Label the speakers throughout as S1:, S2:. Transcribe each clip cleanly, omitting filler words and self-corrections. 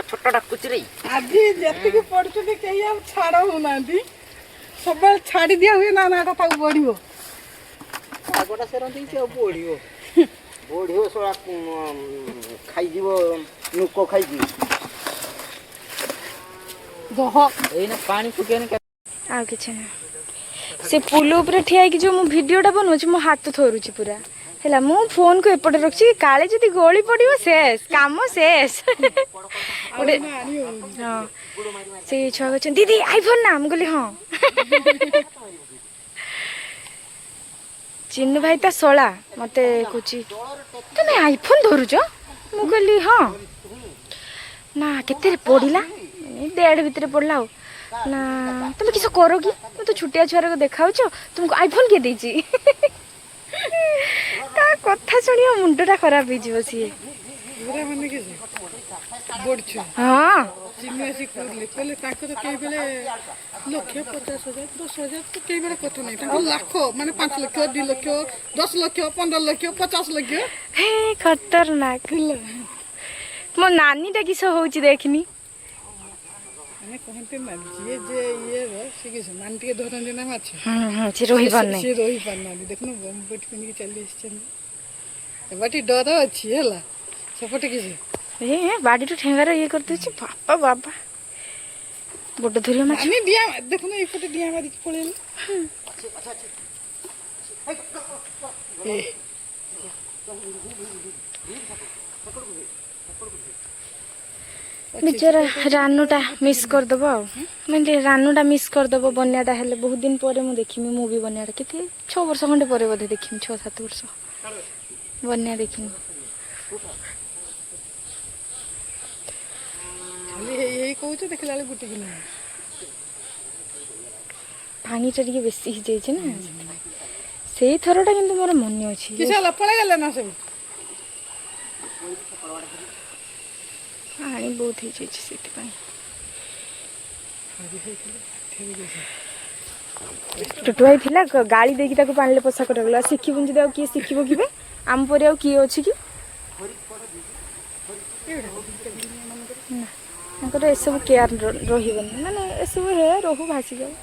S1: छोटा डाकुच रे
S2: आज जति पढ़ुଛନ୍ତି केही ଆଉ ଛାଡ଼ ହଉନାହାନ୍ତି ସବୁବେଳେ ଛାଡ଼ି ଦିଆ ହୁଏ ନା ନାଟା ତାକୁ ବଢ଼ିବ
S1: ଆଗଟା ସେରନ୍ତି ସେ ବଢ଼ିବ ବଢ଼ିବ ଶଳା ଖାଇଯିବ ନୁକ ଖାଇଯିବ
S2: ଦହ
S1: ଏଇନା ପାଣି ଫୁକେନି
S3: ଆଉ କିଛି ନାହିଁ ସେ ପୁଲ ଉପରେ ଠିଆ ହେଇକି ଯେଉଁ ମୁଁ ଭିଡ଼ିଓଟା ବନଉଛି ମୋ ହାତ ଥରୁଛି ପୁରା ହେଲା ମୁଁ ଫୋନ୍କୁ ଏପଟେ ରଖିଛି କାଳେ ଯଦି ଗଳି ପଡ଼ିବ ଶେଷ କାମ ଶେଷ ଗୋଟେ ହଁ ସେଇ ଛୁଆ କହୁଛନ୍ତି ଦିଦି ଆଇଫୋନ୍ ନା ମୁଁ କହିଲି ହଁ ଚିନୁ ଭାଇ ତା ଶଳା ମୋତେ କହୁଛି ତୁମେ ଆଇଫୋନ୍ ଧରୁଛ ମୁଁ କହିଲି ହଁ ନା କେତେରେ ପଡ଼ିଲା 1.5 ଭିତରେ ପଡ଼ିଲା ଆଉ ନା ତୁମେ କିସ କର କି ମୁଁ ତ ଛୋଟିଆ ଛୁଆକୁ ଦେଖାଉଛ ତୁମକୁ ଆଇଫୋନ୍ କିଏ ଦେଇଛି ତା କଥା ଶୁଣିବା ମୁଣ୍ଡଟା ଖରାପ ହେଇଯିବ ସିଏ
S2: ପୁରା ମାନେ କି ବଢ଼ୁଛୁ
S3: ହଁ
S2: ଚିନି ଆସି କହିଲେ କହିଲେ ତାଙ୍କର କେହି ବେଳେ 1,50,000 10,000 ତ କେହି ବେଳେ କଥା ନାହିଁ ତାଙ୍କର ଲାଖ ମାନେ 5 ଲକ୍ଷ 2 ଲକ୍ଷ 10 ଲକ୍ଷ 15 ଲକ୍ଷ 50 ଲକ୍ଷ
S3: ହେ ଖତରନାକ ମୋ ନାନୀଟା କିସ ହଉଛି ଦେଖିନି
S2: ମାନେ କହନ୍ତି ନା ଯିଏ ଯେ ଇଏର ସେ କିଛି ମାନେ ଟିକେ ଧରନ୍ତି ନା ମାଛ
S3: ସେ ରହିପାରୁନାହିଁ
S2: ସେ ରହିପାରୁନାହାନ୍ତି ଦେଖୁନ ବମ୍ବେଠି ପିନ୍ଧିକି ଚାଲି ଆସିଛନ୍ତି ଏବାଟି ଡର ଅଛି ହେଲା ସେପଟେ କିଛି
S3: ବାଡ଼ିଠୁ ଠେଙ୍ଗାର ଇଏ କରିଦେଉଛି ବାପା ବାବା ବଡ଼ ଧରିବା ମାଛ
S2: ମାନେ ଡିଆ ଦେଖୁନ ଏପଟେ ଡିଆ ମାରିକି ପଳେଇଲେ
S3: ନିଜର ରାନୁଟା ମିସ୍ କରିଦେବ ଆଉ ମାନେ ରାନୁଟା ମିସ୍ କରିଦେବ ବନ୍ୟାଟା ହେଲେ ବହୁତ ଦିନ ପରେ ମୁଁ ଦେଖିମି ମୁଁ ବି ବନ୍ୟାଟା କେତେ 6 ବର୍ଷ ଖଣ୍ଡେ ପରେ ବୋଧେ ଦେଖିମି 6-7 ବର୍ଷ ବନ୍ୟା ଦେଖିନି
S2: ଖାଲି ହେଇ କହୁଛ ଦେଖିଲା ବେଳେ ଗୁଟିକି ନାହିଁ
S3: ପାଣିଟା ଟିକେ ବେଶୀ ହେଇଯାଇଛି ନା ସେଥିପାଇଁ ସେଇ ଥରଟା କିନ୍ତୁ ମୋର ମନେ ଅଛି
S2: କିଛି ହେଲା ପଳେଇଗଲେ ନା ସବୁ
S3: ପାଣି ବହୁତ ହେଇଯାଇଛି ସେଥିପାଇଁ ଟୁଟୁ ଭାଇ ଥିଲା ଗାଳି ଦେଇକି ତାକୁ ପାଣିରେ ପୋଷାକ ରଖିଲା ଶିଖିବୁନି ଯଦି ଆଉ କିଏ ଶିଖିବ କିବେ ଆମ ପରି ଆଉ କିଏ ଅଛି କି ତାଙ୍କର ଏସବୁ କେୟାର ରହିବନି ମାନେ ଏସବୁ ହେ ରହୁ ଭାସିଯାଉ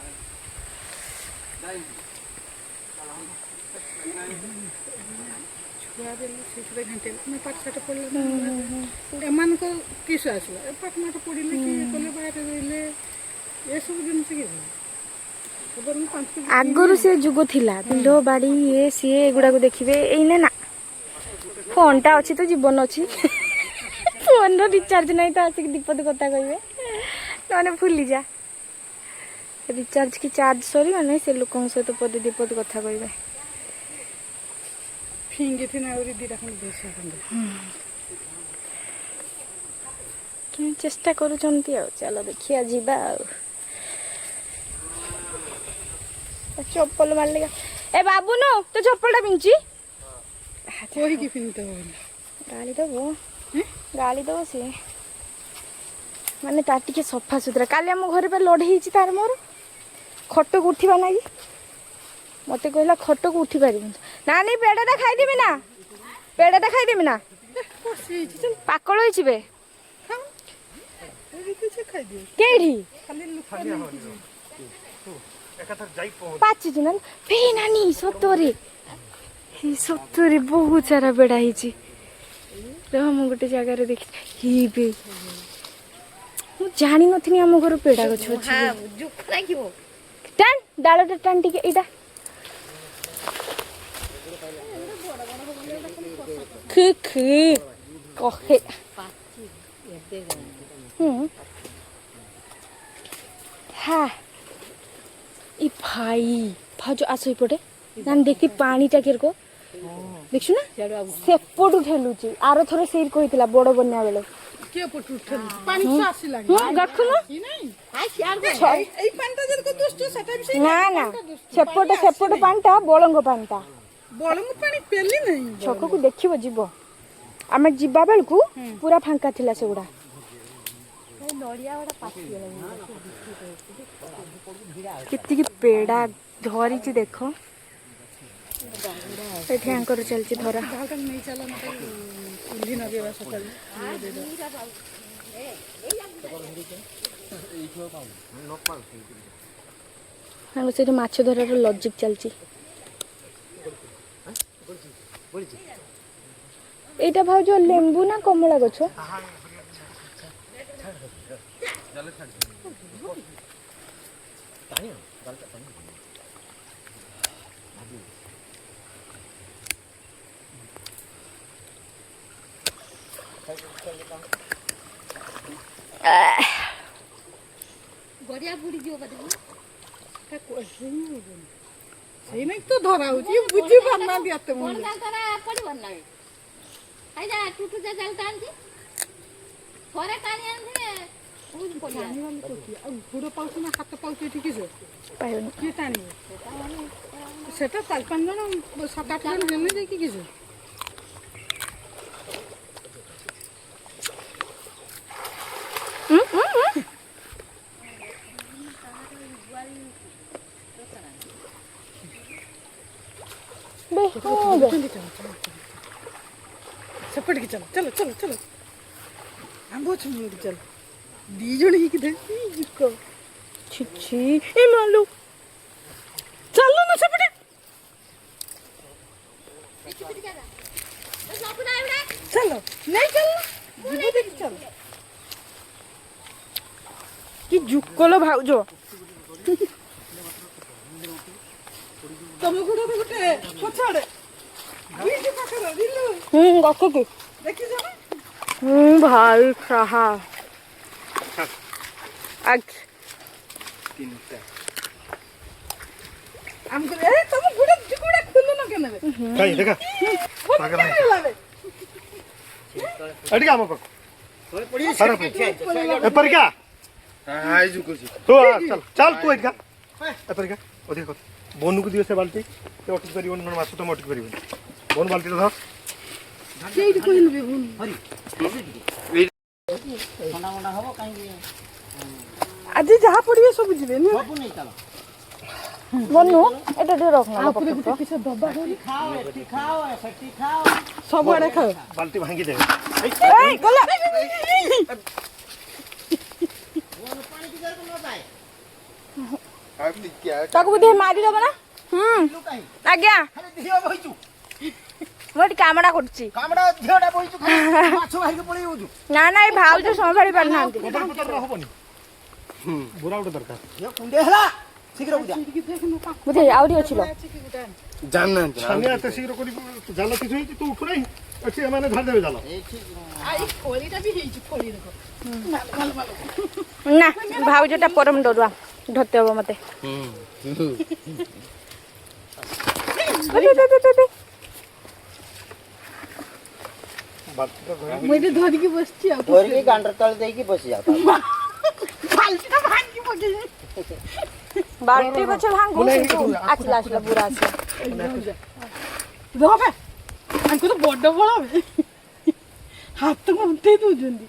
S2: ପାଠଶାଠ ପଢ଼ିଲେ ଏମାନଙ୍କ କିସ ଆସିଲା ପାଠମାଠ ପଢ଼ିଲେ କି କଲେ ବାହାରେ ରହିଲେ ଏସବୁ ଜିନିଷ କି
S3: ଆଗରୁ ସେ ଯୁଗ ଥିଲା ବିଲ ବାଡ଼ି ଇଏ ସିଏ ଏଗୁଡ଼ାକୁ ଦେଖିବେ ଏଇନେ ନା ଫୋନ୍ଟା ଅଛି ତ ଜୀବନ ଅଛି ଫୋନ୍ର ରିଚାର୍ଜ ନାହିଁ ତ ଆସିକି ଦୀପଦ କଥା କହିବେ ନହେଲେ ଭୁଲିଯା ରିଚାର୍ଜ କି ଚାର୍ଜ ସରିବ ନାହିଁ ସେ ଲୋକଙ୍କ ସହିତ ପଦେ ଦୀପଦ କଥା କହିବେ ଚେଷ୍ଟା କରୁଛନ୍ତି ଆଉ ଚାଲ ଦେଖିବା ଯିବା ଆଉ ଚପଲ ମାରିଲେ ଏ ବାବୁନୁ ତୋ ଚପଲଟା ପିନ୍ଧୁଛି
S2: କହିକି ପିନ୍ଧିଦେବ
S3: ଗାଳି ଦବ ସିଏ ମାନେ ତାର ଟିକେ ସଫା ସୁତୁରା କାଲି ଆମ ଘରେ ପା ଲଢ଼େଇ ହେଇଛି ତାର ମୋର ଖଟକୁ ଉଠିବା ନାଗି ମତେ କହିଲା ଖଟକୁ ଉଠି ପାରିବୁନି ନା ନାଇଁ ପେଡ଼ାଟା ଖାଇଦେବି ନା ପାକଳ ହେଇଛି ବେ କେଇଠି ପାଚିଛି ନା ନାନୀ ସତରେ ବହୁତ ସାରା ବେଡ଼ା ହେଇଛି ରହ ମୁଁ ଗୋଟେ ଜାଗାରେ ଦେଖିଛି ମୁଁ ଜାଣିନଥିଲି ଆମ ଘର ପେଡ଼ା ଗଛ ଅଛି ଟାଣ ଡାଳଟା ଟାଣ ଟିକେ ଏଇଟା କହେ ଇ ଭାଇ ଭାଉଜ ଆସ ଏପଟେ ନା ଦେଖି ପାଣିଟା କେରକ ଦେଖଛୁ ନା ସେପଟୁ ଠେଲୁଛି ଆର ଥର ସେଇଠି କହିଥିଲା ବଡ଼ ବନ୍ୟା ବେଳେ ନା ନା ସେପଟ ପାଣିଟା ବଳଙ୍ଗ ପାଣିଟା ଛକକୁ ଦେଖିବ ଯିବ ଆମେ ଯିବା ବେଳକୁ ପୁରା ଫାଙ୍କା ଥିଲା ସେଗୁଡ଼ା କେତିକି ପେଡ଼ା ଧରିଛି ଦେଖ ଏଠି ଆଙ୍କର ଚାଲିଛି ଧରା
S2: ଚୁଲି ନଗେଇବା ସକାଳୁ
S3: ଆଉ ସେଇଠି ମାଛ ଧରାର ଲଜିକ୍ ଚାଲିଛି। এইটা ভাউজ লেম্বু না কমলা গছ?
S2: ଗଡ଼ିଆ ବୁଡ଼ି ଯିବ ବୋଧେ। ସେଇ ନାଇଁ ତ ଧରା ହଉଛି ବୁଝି ପାରୁନାହାନ୍ତି ଏତେ
S4: କଣ ଜାଲଟା ପଡ଼ିବ ନା ଖାଇଯା ଟୁଟୁ ଯା ଜାଲଟା ଆଣିଛି ଥରେ କାଣି ଆଣିଥିଲେ ବହୁତ ପଡ଼ିବ।
S2: ଆଉ ଗୋଡ଼ ପାଉଛି ନା ହାତ ପାଉଛି ଏଠି କିସ
S3: ପାଇବନି।
S2: କିଏ ଟାଣିବ ସେଟା 4-5 ଜଣ 7-8 ଜଣ ହେଲେ ଯାଇକି କିସ। ସେପଟିକି ଚାଲ ଚାଲ ଚାଲ ଚାଲ ଆମ୍ବ ଅଛି ମୁଳୁଠି ଚାଲ 2 ଜଣ ହେଇକି ଦେଖ
S3: ଛି ଏ ମାଲୁ
S2: ଚାଲ ନା ସେପଟେ ଚାଲ ନାଇଁ ଚାଲ ଯିବ ଦେଖି ଚାଲ
S3: কি জুকলো ভাউজ।
S2: ତମ ଗୋଡ଼ରେ ଗୋଟେ ପଛଆଡ଼େ ଦୁଇଟି ପାଖରେ ଦିଲୁ
S3: ଗଛକୁ
S2: ଦେଖିଛ ନା
S3: ভাই সাহা আচ্ছা
S2: ଆମକୁ ଏ ତମ ଗୋଡ଼ ଖୋଲୁ ନା କେନେ
S5: କାଇଁ ଦେଖା ପାଗଳ
S2: ଲାଲେ
S5: ଏଠି ଆମ ପାଖ
S1: ତଳେ ପଡ଼ି
S5: ସାରା ଏପରିକା
S1: ଆଇ ଜୁ କରୁଛି
S5: ତୁ ଚାଲ ଚାଲ ତୁ ଏଠିକା ଏପରିକା ଅଧିକା କଥା ବନୁକୁ ଦିଅ ସେ ବାଲ୍ଟି ସେ ଅଟକି ପାରିବନି ମାନେ ମାଛ ତମେ ଅଟକି ପାରିବନି ବନ ବାଲ୍ଟିଟା ଧର
S2: ସେଇଠି କହିଲୁ ବେ ଭୁଲ
S1: ଥଣ୍ଡା ମଣ୍ଡା ହବ କାହିଁକି
S2: ଆଜି ଯାହା ପଡ଼ିବେ ସବୁ ଯିବେ ନା
S1: ସବୁ ନେଇ ଚାଲ
S3: বনু এটা দিয়ে রাখ না
S2: ଉପରେ ଗୋଟେ କିଛି ଦବା
S1: ଖାଅ ଏଠି ଖାଅ ସେଠି ଖାଅ
S2: ସବୁଆଡ଼େ ଖାଅ
S5: ବାଲ୍ଟି ଭାଙ୍ଗି ଦେ
S3: এই গলা
S1: ପାଣି ପିଇବାକୁ ନ ପାଏ
S3: তাকে বুঝে মারি দেব না
S1: କାହିଁ
S3: আজ্ঞা
S1: ଖାଲି ଝିଅ ବଇଛୁ
S3: ମୁଁ ଏଠି କାମଟା କରୁଛି।
S1: କାମଟା ଝିଅଟା ବଇଛୁ ଖାଲି ମାଛ ବାହାରିକି ପଳେଇ ଯାଉଛୁ
S3: ନା ନା ଏଇ ଭାଉଜ ସମ୍ଭାଳି ପାରୁନାହାନ୍ତି।
S5: କଦର ପତ୍ର ହବନି ବୁରା ଗୋଟେ ଦରକାର
S1: ଝିଅ କୁଣ୍ଡେ ହେଲା ଶୀଘ୍ର ବୁଝା
S3: ବୁଝେ ଆହୁରି ଅଛି ଲୋ
S1: ଜାଣିନାହାନ୍ତି
S5: ଛାନିଆ ଏତେ ଶୀଘ୍ର କରି ଜାଲ କିଛି ହେଇଛି ତୁ ଉଠୁ ନାହିଁ ଏଠି ଏମାନେ ଧରି ଦେବେ ଜାଲ
S1: ଏଇଠି
S2: ଆଇ ଖଳିଟା ବି ହେଇଛି ଖଳି ଦେଖ
S3: না ভাউজটা পরম ডরুয়া ধরতে হবে মতে।
S5: ବାଲ୍ଟିଟା ଧରି
S2: ମୁଁ ଏଠି ଧରିକି ବସିଛି ଆଉ
S1: ଧରିକି ଗାଣ୍ଡର ତଳେ ଦେଇକି ବସି ଯାଉ
S2: ବାଲ୍ଟିଟା ଭାଙ୍ଗି ପକେଇଛି
S3: বালতি বছর ভাঙু আসলা আসলা বুড়া আসলা
S2: ରହ ବେ ଆଙ୍କୁ ତ ବଡ଼ ବଳ ବେ ହାତକୁ ଉଠେଇ ଦଉଛନ୍ତି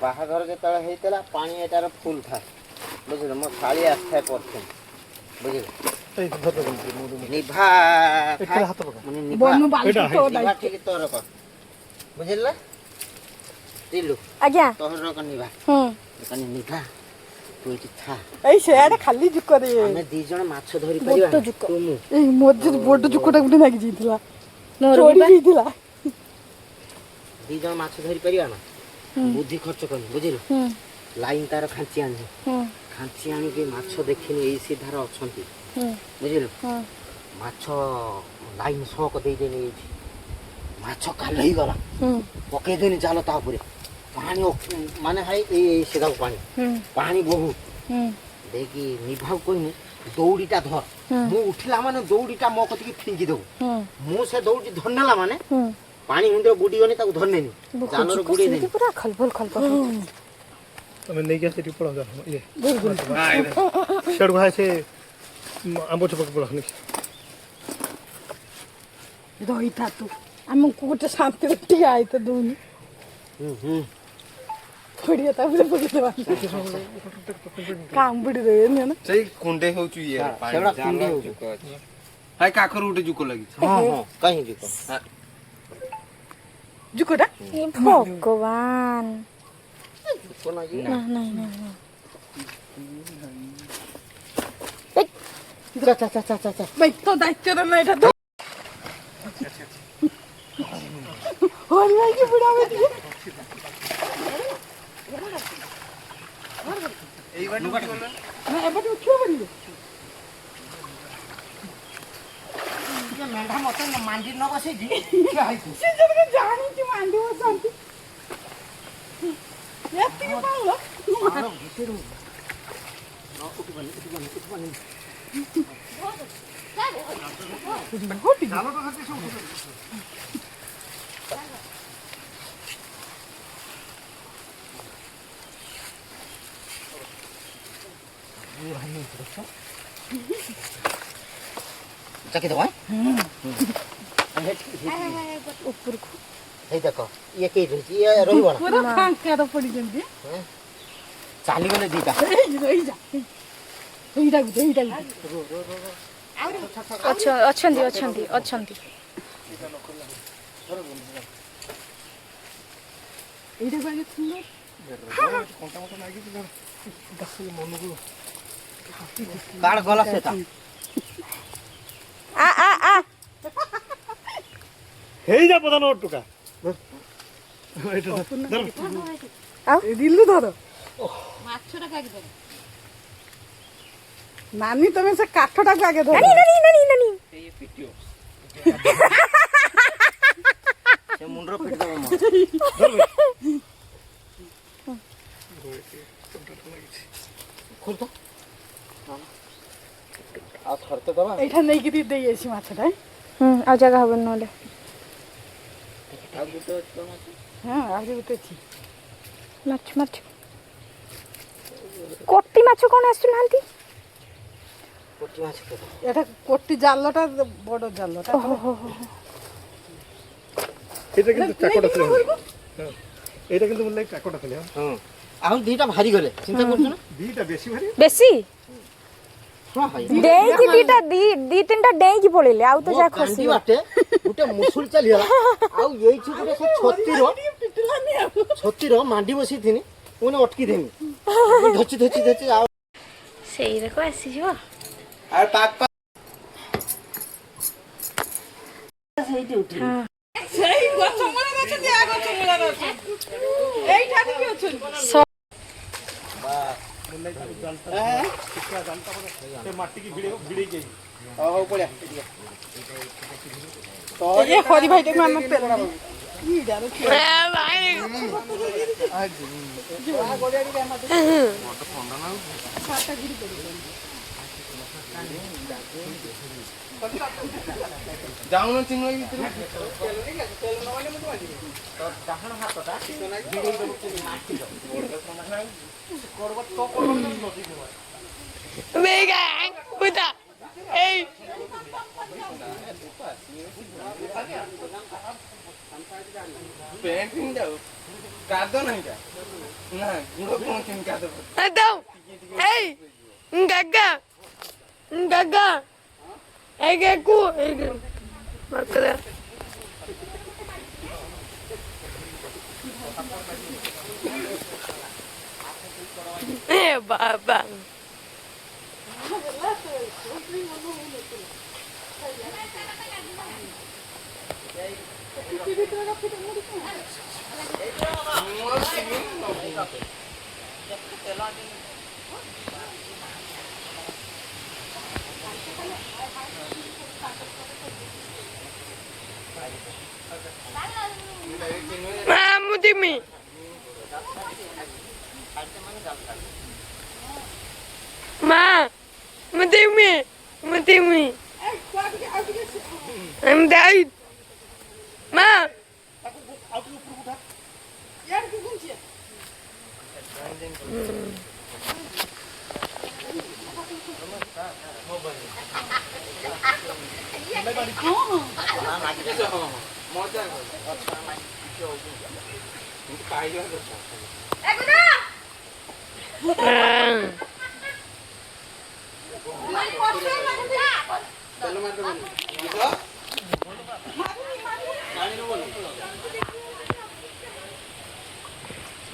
S1: ବାହାଘର ଯେତେବେଳେ ହେଇଥିଲା ପାଣି ଏଟାର ଫୁଲ ଥାଏ ବୁଝିଲ ମୋ ଶାଳି ଆସିଥାଏ ପରଫ୍ୟୁମ୍ ବୁଝିଲ
S5: ଏଇ ଧର ଦେ
S1: ନିଭା
S5: ଏଠି ହାତ ପକା
S1: ମାନେ ନିଭା
S2: ବନୁ ବାଲ୍ଟି
S5: ଏଇଟା
S2: ତ
S1: ନିଭା ଟିକେ ତୋର କର ବୁଝିଲ ତିଲୁ
S3: ଆଜ୍ଞା
S1: ତୋର ନିଭା
S3: হুম
S1: ଦୋକାନୀ ନିଭା ତୁ ଏଠି ଥା
S2: ଏଇ ସେଆଡ଼େ ଖାଲି ଜୁକରେ
S1: ଆମେ ଦି ଜଣ ମାଛ ଧରି ପାରିବା
S3: ବଡ଼ ଜୁକ।
S1: ତୁ ମୁଁ
S2: ଏଇ ମଝିରେ ବଡ଼ ଜୁକଟା ଗୋଟେ ଲାଗି ଯାଇଥିଲା
S3: ମୋର
S2: ଚୋରି
S3: ବି ବା।
S2: ହେଇଥିଲା
S1: ଦି ଜଣ ମାଛ ଧରି ପାରିବା ନା ବୁଦ୍ଧି ଖର୍ଚ୍ଚ କରି ବୁଝିଲୁ
S3: হুম
S1: ଲାଇନ୍ ତାର ଖାଞ୍ଚି ଆଣିଛି
S3: হুম
S1: ଖାଞ୍ଚି ଆଣିକି ମାଛ ଦେଖିନି ଏଇ ସିଧାର ଅଛନ୍ତି
S3: হুম
S1: ବୁଝିଲୁ
S3: হুম
S1: ମାଛ ଲାଇନ୍ ସକ ଦେଇଦେନି ଏଇଠି ମାଛ କାଲ ହେଇଗଲା
S3: হুম
S1: ପକେଇଦେନି ଜାଲ ତା ଉପରେ ପାଣି ମାନେ ଭାଇ ଏଇ ସେଗାକୁ ପାଣି
S3: হুম
S1: ପାଣି ବହୁତ
S3: হুম
S1: ଦେଇକି ନିଭାକୁ କହିନି ଦୌଡ଼ିଟା ଧର ମୁଁ ଉଠିଲା ମାନେ ଦୌଡ଼ିଟା ମୋ କତିକି ଫିଙ୍ଗି ଦେବୁ
S3: হুম
S1: ମୁଁ ସେ ଦୌଡ଼ି ଧରିନେଲା ମାନେ
S3: হুম
S1: ପାଣି ମୁଣ୍ଡରେ ବୁଡ଼ିଗନି ତାକୁ ଧରିନେନି ଜାଲରେ ବୁଡ଼େଇ ଦେନି
S3: ପୁରା ଖଲବଲ ଖଲବଲ
S5: ତମେ ନେଇକି ଆସି ଏଠି ପଳାଉ ଜାଲ ଇଏ ସିଆଡ଼କୁ ହାଏ ସେ ଆମ୍ବ ଚୋପାକୁ ପଳାଉ
S2: ରହିଥା ତୁ ଆମକୁ ଗୋଟେ ଶାନ୍ତିରେ ଟିକେ ଆଇତେ ଦଉନି ପଡ଼ିଆ ତାପରେ ପକେଇଦେବା କାମୁଡ଼ି ଦେବେନି ନା
S6: ସେଇ କୁଣ୍ଡେ ହଉଛୁ ଇଏ
S1: ସେଗୁଡ଼ା କୁଣ୍ଡେଇ ହଉଛି।
S6: ହାଇ କାଖରୁ ଗୋଟେ ଜୁକ ଲାଗିଛି
S1: ହଁ ହଁ କାହିଁକି କହ
S2: ଜୁକଟା
S3: ଏ ଭଗବାନ
S1: কোন কি
S3: ନା ନାଇଁ ନାଇଁ ନାଇଁ
S1: চা চা চা চা চা চা
S2: ଭାଇ ତୋ ଦାୟିତ୍ୱରେ ନା ଏଇଟା ତ ହରି ଭାଇକି ବୁଢା ଭାଇ ଟିକେ
S5: এই বাড়ি
S2: ନା ଏପଟେ ଉଠିବ ପାରିବେ
S1: ये मेंढा मते मांडी न बसे जी
S2: ସେ ଯେମିତି ଜାଣିଛି ମାଣ୍ଡି ବସନ୍ତି ଏତିକି ପାଉଲ
S1: मारो भितरु न उठ बनी
S5: জালো তো থাকতে সব উঠে
S1: चकी दो
S3: ଉପରକୁ
S1: हे देखो ये के रही ये रोहिबो ना
S2: ପୁରା ଫାଙ୍କାରେ ପଡ଼ିଛନ୍ତି
S1: चाली गले दीटा
S2: ରହିଯା ଏଇଟାକୁ
S3: ଅଛନ୍ତି ଅଛନ୍ତି ଅଛନ୍ତି
S2: ଏଇଟାକୁ ଆଗେ ସୁନ୍ଦର
S5: କଣ୍ଟା ମଣ୍ଟା ଲାଗିଛି ଦାସ ମନକୁ
S1: काड गला सेटा
S3: ଆ ଆ ଆ
S5: ହେଇ ଯା ପ୍ରଧାନ ଟୁକା
S2: ଦିଲୁ ଧର
S4: ମାଛଟା କାଟିଦେବେ
S2: ନାନୀ ତମେ ସେ କାଠଟାକୁ ଆଗେ ଧର
S3: ନାନି ନାନି ନାନି
S1: ये पिटियो से मुंडरो पिट दबो म खोल तो आ थरते दबा
S2: ଏଇଟା ନେଇକି ଦେଇ ଆସିଛି ମାଛଟା
S3: ଆଉ ଜାଗା ହବନି ନହେଲେ
S1: आ गुटे तो मत
S2: ହଁ ଆହୁରି ଗୋଟେ ଅଛି
S3: ମାଛ ମାଛ କୋଟି ମାଛ କ'ଣ ଆସୁନାହାନ୍ତି
S1: कोटी माछ के
S2: ଏଟା କୋଟି ଜାଲଟା ବଡ଼ ଜାଲଟା
S5: এটা কিন্তু চাকটা ছিল হ্যাঁ এটা কিন্তু বললে চাকটা ছিল
S1: हां आउ दीटा भारी गले चिंता करछ ना
S5: দিটা বেশি ভারি
S3: ବେଶୀ
S1: हां भाई
S3: ଡେଇକି ଦିଟା ଦି ତିନିଟା ଡେଇକି ପଳେଇଲେ ଆଉ ତ ଯା
S1: खसी
S3: ଖସି
S1: बाटे गुटे मुसुल चली गला आउ एई छुटे से छत्तीरो मांडी बसी थिनी ओने अटकी देनी धची धची धची आ
S3: ସେଇରାକୁ ଆସିଯିବ
S1: आ पाक ସେଇଠି ଉଠି
S2: ସେଇ ଗଛ ମୂଳରେ ଅଛନ୍ତି ଆ ଗଛ ମୂଳରେ ଅଛନ୍ତି ଏଇଠାରେ ବି ଅଛନ୍ତି
S5: মাটি কি ভিড়ে যাই
S1: हो पड़िया
S2: ଏ ହରି ଭାଇଟାକୁ ଆମେ ପେଲା ଇଡାରୁ
S1: जाउन चिन्ह भीतर पेंटिंग जाऊ कादो नहीं का ना गुड़ो पहुंचिन कादो
S6: Então, ei, gaga, gaga, é que é cu, é que, macra. É baba. Vamos de mim. Ma, mati-mi. I'm dead. Ma.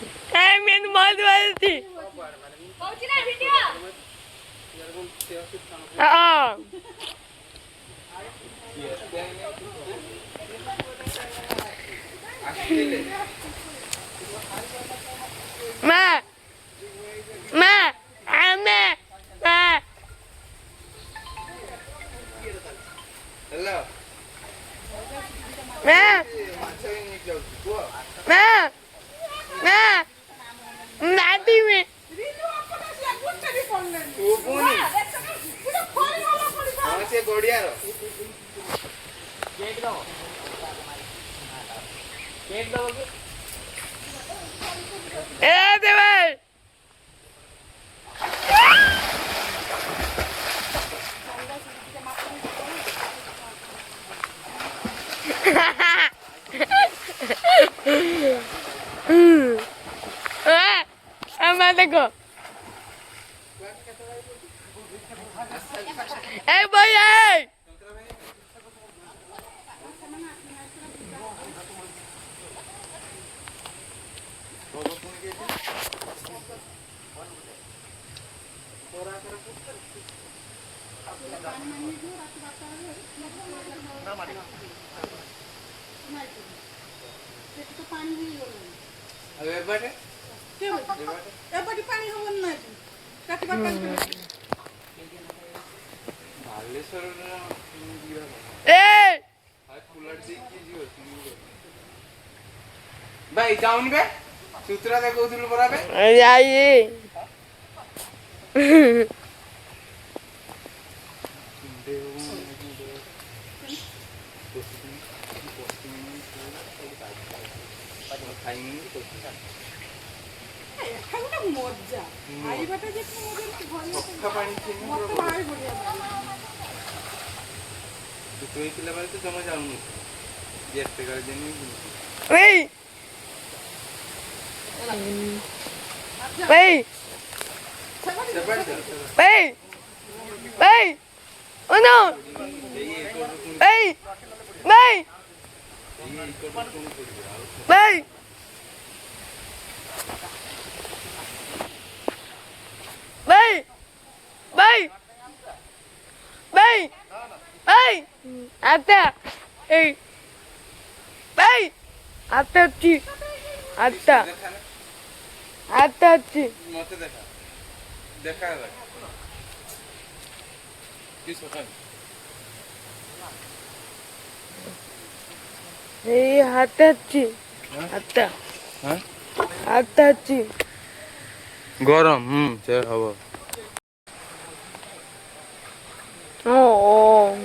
S6: मैं बहुत बार थी
S4: କହୁଛି ନା ଭିଡିଓ
S6: हाँ मैं मैं
S1: हेलो
S6: मैं नाती में
S1: से गोड़िया
S6: ए देवर देखो ए भाई ए
S2: ଏପଟେ ପାଣି ହବନି ନା କାଟିବା
S6: ए
S1: भाई जाऊन बे सूत्रा दे कहउथुल परा बे
S6: आइए
S2: ମଜା ଖାଇବାଟା ଯେ
S1: ସଫା ପାଣି ଥିନି
S2: ମତେ ଭାରି ବଢିଆ
S1: ତୁ କହିଥିଲା ବାରେ ତ ଜମା ଯାଉନି ଯେତେ କରି ଦେନି
S6: Wait! Wait! Wait! Wait! Oh no! Wait! Wait! Wait! Wait! Wait! Wait! Wait! Atta! Hey! Wait! Atta! Atta! Atta!
S1: मत देखा देखा किस वक्त
S6: Hey, Atta! Atta!
S1: हाँ
S6: Atta!
S1: गरम से हवा
S6: Oh.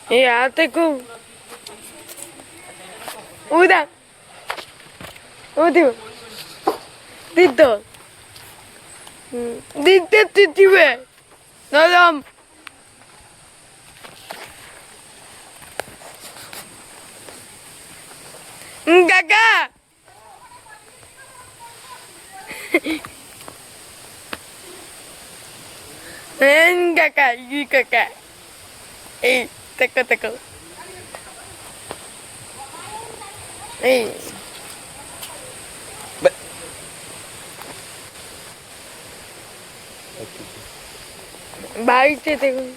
S6: Hey, Atta! Uda! Uda! Dito! Dito, titiwe! Nadam! Kaka! Kaka, you kaka. Hey, teko. Hey. Bye, teko.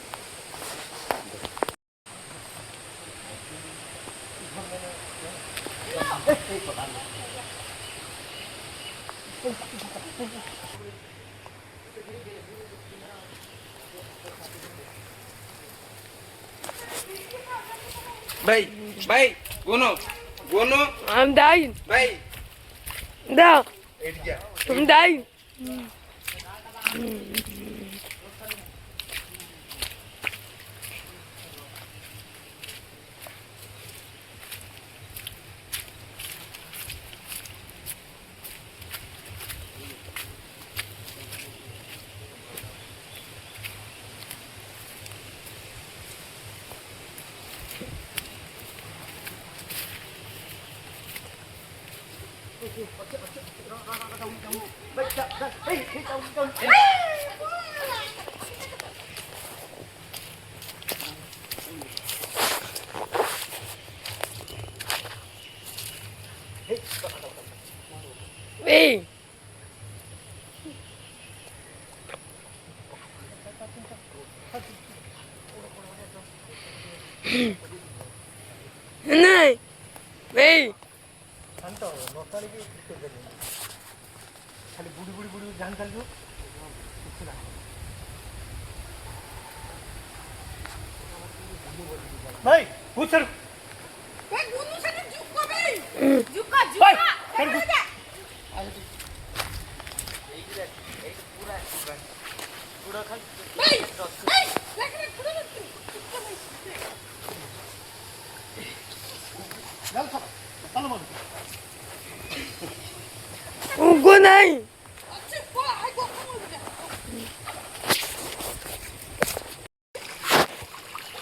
S1: भाई गोनो
S6: I'm dying.
S1: भाई
S6: No,
S1: एट गया
S6: I'm dying. नहीं नहीं
S5: शांत हो नसाली की खाली बुड़ी बुड़ी बुड़ी जान चलियो କିଛି ନାହିଁ भाई पूछ सर
S2: এই গুনু সেটা জুক কবে
S5: भाई सर
S2: ভাই ভাই লাকড়ি খুলে
S5: चल चल मार
S6: उनको नहीं
S2: আচ্ছা বল আই গো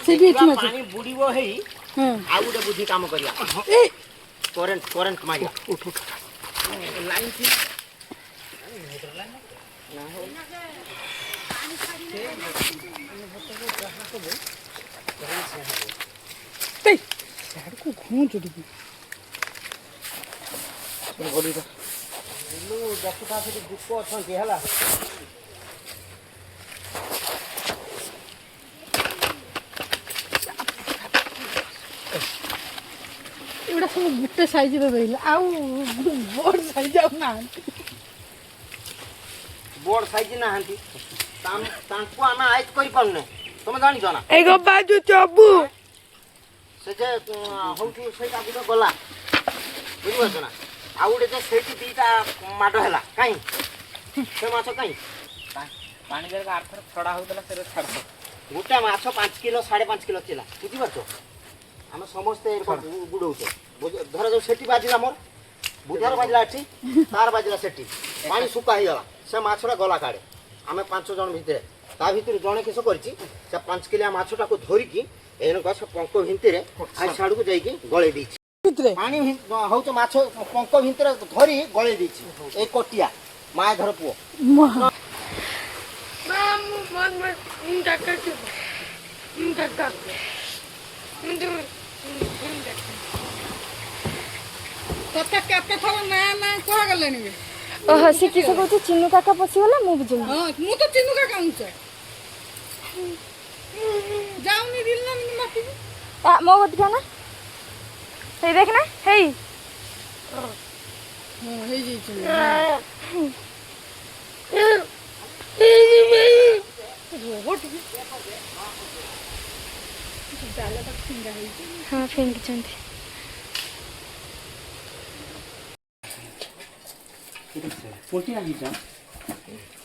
S2: সেটি কি আছে
S1: ପାଣି ବୁଡ଼ିବ ହେଇ
S2: হ্যাঁ
S1: ଆଉ ଗୋଟେ ବୁଦ୍ଧି କାମ କରିବା
S2: এই
S1: କରେଣ୍ଟ ମାରିବା
S5: उठ उठ
S1: ଲାଇନ୍
S2: এই সাড়কু ঘুমোছো তুমি
S1: ଦେଖୁଥା ସେଠି ଯୁକ ଅଛନ୍ତି ହେଲା
S2: ଏଗୁଡ଼ା ସବୁ ଗୋଟେ ସାଇଜରେ ରହିଲା ଆଉ ବଡ଼ ସାଇଜ ଆଉ ନାହାନ୍ତି
S1: ବଡ଼ ସାଇଜ ନାହାନ୍ତି ତାଙ୍କୁ ଆମେ ଆୟତ କରିପାରୁନେ ତମେ ଜାଣିଛ ନା
S6: एक बाजू चब्बू
S1: ସେ ଯେ ହଉଛି ସେଇଟା ଗୋଟେ ଗଲା ବୁଝିପାରୁଛ ନା ଆଉ ଗୋଟେ ଯେ ସେଇଠି ଦୁଇଟା ମାଡ଼ ହେଲା କାହିଁ ସେ ମାଛ କାହିଁ
S7: ପାଣି ଦେଲେ ଆରଥର ଛଡ଼ା ହଉଥିଲା ସେଟା ଛାଡିଛ
S1: ଗୋଟେ ମାଛ 5 କିଲୋ 5.5 କିଲୋ ଥିଲା ବୁଝିପାରୁଛ ଆମେ ସମସ୍ତେ ବୁଡ଼ଉଛେ ଧର ଯୋଉ ସେଠି ବାଜିଲା ମୋର ବୁଧର ବାଜିଲା ଏଠି ତାର ବାଜିଲା ସେଠି ପାଣି ଶୁକା ହେଇଗଲା ସେ ମାଛଟା ଗଲା କାଳେ ଆମେ 5 ଜଣ ଭିତରେ ତା ଭିତରୁ ଜଣେ କିସ କରିଛି ସେ 5 କିଲିଆ ମାଛଟାକୁ ଧରିକି ଏନକ ସେ ପଙ୍କ ଭିତରେ ଆଇ ଛାଡକୁ ଯାଇକି ଗଳେଇ ଦେଇଛି
S2: ଭିତରେ
S1: ପାଣି ହଉଛି ମାଛ ପଙ୍କ ଭିତରେ ଧରି ଗଳେଇ ଦେଇଛି ଏଇ କଟିଆ ମା ଧର ପୁଅ
S6: Vamos, mano, caca, caca.
S2: ତତେ କେତେ ଥର ନା ନା କୁହାଗଲାଣି ବେ
S3: ଓହୋ ସେ କିସ କହୁଛି ଚିନୁ କାକା ପଶିଗଲା ମୁଁ ବୁଝିଲି
S2: ହଁ ମୁଁ ତ ଚିନୁ କାକା ଆଣୁଛେ ଯାଉନି ରିଲ ନା ମାଟିକି
S3: ମୋ କତିକା ନା ହେଇ ଦେଖ ନା ହେଇ
S2: ହଁ ହେଇଯାଇଛି ଜାଲଟା ଫିଙ୍ଗା ହେଇଛି
S3: ହଁ ଫିଙ୍ଗିଛନ୍ତି
S7: ପୋଟି ଆଣିଛ